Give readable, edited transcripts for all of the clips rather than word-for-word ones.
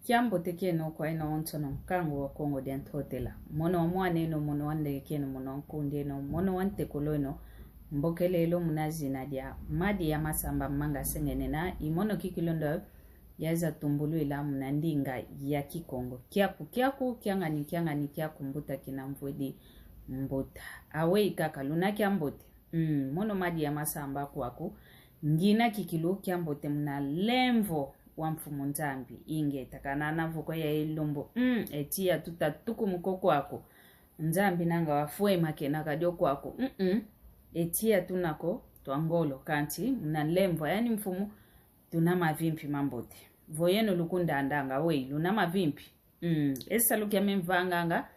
Kiambo teke no kwa ino ontono kango wa Kongo di antotela. Mono mwane no mono wande keno mono kunde no mono wante kolono mbokele ilo munazi na dia madi ya masamba manga sengene na imono kikilondo yaza tumbulu ila munandinga ya kikongo. Kiaku kiangani kiaku mbuta kina mvwedi mbuta. Awe ikaka luna kiambote. Mono madi ya masamba kwaku. Ngina kikilu kiambote muna lemvo wa mfumu nzambi inge takanana vuko ya ilumbu etia tutatuku mukoko wako nzambi nanga wafue makena kadio kwako etia tunako tuangolo kanti mna lemvo yani mfumu tuna mavimpi mambote voyeno lukunda andanga wei luna mavimpi esa lukia memvanganga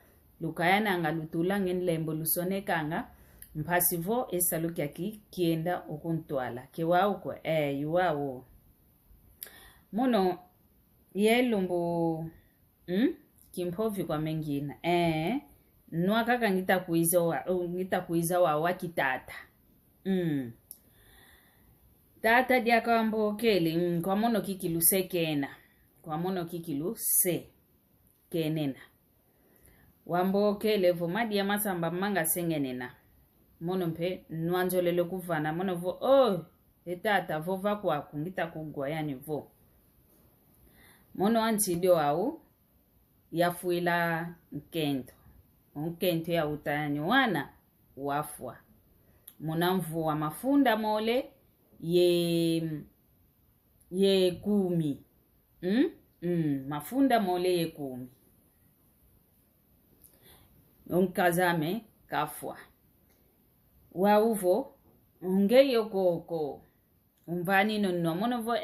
lukayana anga lutula ngen lembo lusonekanga mpasivo esa lukia kienda ukuntwala kiwa uko yuwawo mono yelumbu kimpovi kwa mengina nwa kaka ngita kuiza wa wakitata tata dia kambo kele kwa mono kikilu sekena kwa mono kikilu se kenena wambo kele vo madi ya masamba manga sengenena mono mpe nwanzolele kuvana mono vo etata vo vakwa ngita kugwa yani vo mono antidio au yafuila nkento ya utanyo wana wafwa mona mvua mafunda mole ye kumi mafunda mole ye kumi onkazame kafwa wauvo ungeyo koko umvani no mono vo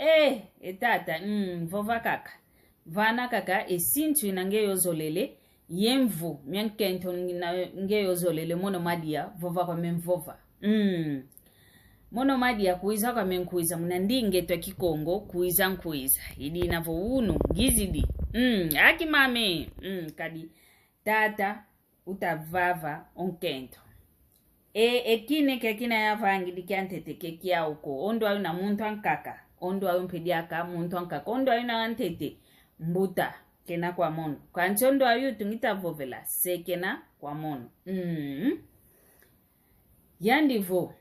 etata vova kaka vana kaka esintu inangeyo zolele yemvu myankento ngeyo zolele mono madia vova kwa memvova mono madia kuiza kwa menkuiza mnandinge twa kikongo kuiza nkuiza idi navo unu gizidi aki mame kadi tata utavava onkento ekine kekina yavangi dikiantete kekia uko ondo ayu na muntu ankaka ondo ayu mpediaka muntu ankaka ondo ayu na antete mbuta kena kwa mono kwa nchondo ayu tungita vovela sekena kwa mono yandivo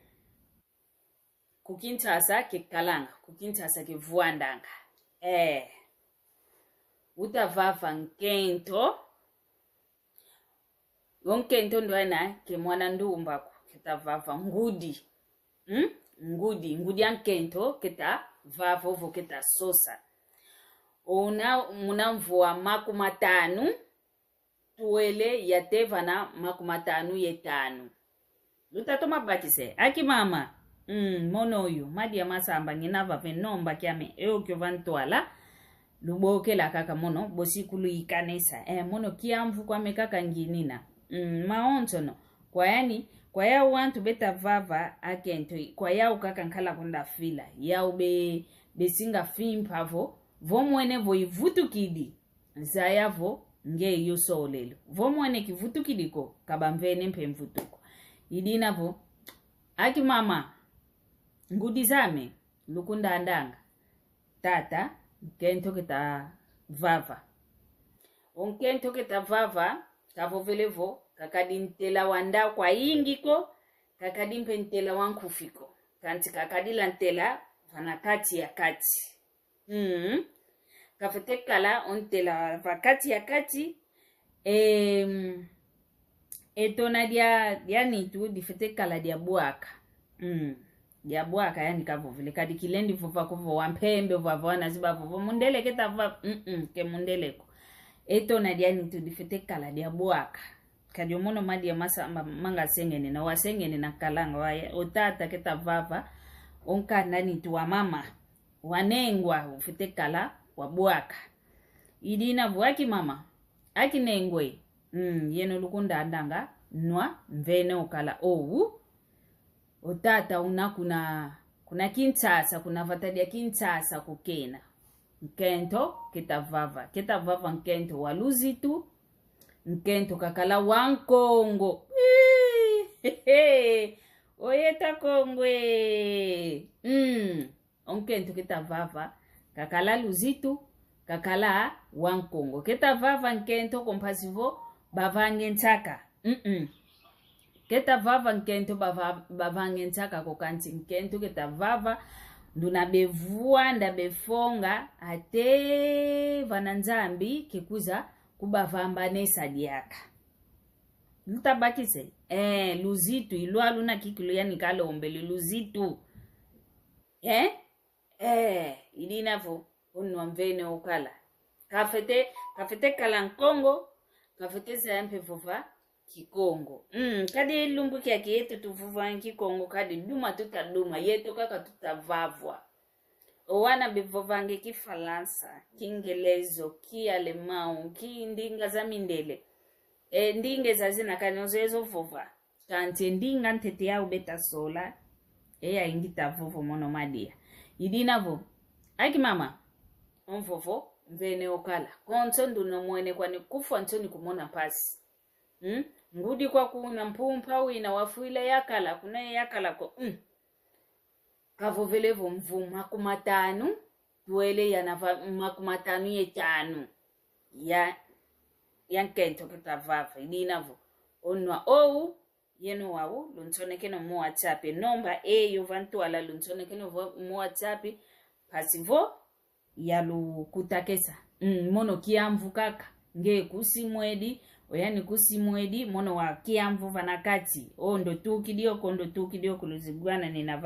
kukintasa kekalanga kukintasa kevuandanga utavava nkento wonkento ndo ana ke mwana ndumbako ketavava ngudi ngudi ankento keta vava ovo keta sosa muna mvua makumatanu tuwele yateva na makumatanu yetanu lutatoma bakise aki mama mono uyu madi ya masamba nginava venomba kiame kyo vantwala luboke la kaka mono bosikulu ikanesa mono kiamvu kwa mekaka nginina maontono kwa yani kwa ya wantu beta vava akento kwa ya ukaka nkala kunda fila ya ube besinga fimpavo vomwene vo ivutukidi zayavo nge yusolelo vomwene kivutukidiko kabamvene mpe mvutuko idina vo aki mama ngudizame lukunda andanga tata kento kita vava onkento kita vava kavovelevo kakadintela wanda kwa ingiko kakadimpentela wankufiko kanti kakadila ntela vanakati ya kati kafetekala ontela vakati ya kati etona dia nitu difetekala dia buaka dia buaka yani kavovele kadi kilendi vova kuvo wampembe vova naziba vova mundele ketava ke mundeleko etona dia nitu difetekala dia buaka kadi omono madi ya masamba manga sengene na wasengene na kalanga wa otata ketavava onka nani tu wa mama wanengwa ufitekala wabuaka idina vuaki mama aki nengwe yeno lukunda andanga nwa mvene okala otata una kuna kintasa kuna vatadia kintasa kukena nkento ketavava nkento waluzitu nkento kakala wankongo oyeta kongwe onkento ketavava kakala luzitu kakala wankongo keta vava nkento kompasivo bavange ntaka keta vava nkento bavange ntaka kokanti nkento keta vava nduna bevua nda befonga ate vananzambi kekuza kubavamba nesa diaka lutabakise luzitu ilwa luna kikilu yani kale ombele luzitu idinavo unwa mvene ukala kafete kala nkongo kafete zampe vuva kikongo kadi lumbu kia yetu tuvuva kikongo kadi duma tutaduma yetu kaka tutavavwa owana bivovange kifalansa kiingelezo kialemau ndinga za mindele ndinge zazina kanozezo vuva kanti ndinga ntete ya ubeta sola ingita vuvu mono madia idinavo aki mama onvovo mvene okala konso nduno mwene kwani kufa ntoni kumona pasi ngudi kwa kuna mpumpa wina wafuile yakala kuna yakala ko kavovelevo mvuma kumatanu tuele yanava makumatanu yetanu ya nkento kitavava idinavo onwa yeno wawu lunsonekeno mu WhatsApp nomba eyo vantuala lunsonekeno mu WhatsApp pasivo yalu kutakesa mono kiamvu kaka nge kusimwedi oyani kusimwedi mono wa kiamvu vanakati ndo tukidio kuluzigwana nina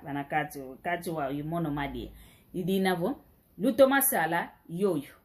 vanakati kati wa yumono madie idinavo luto masala yoyo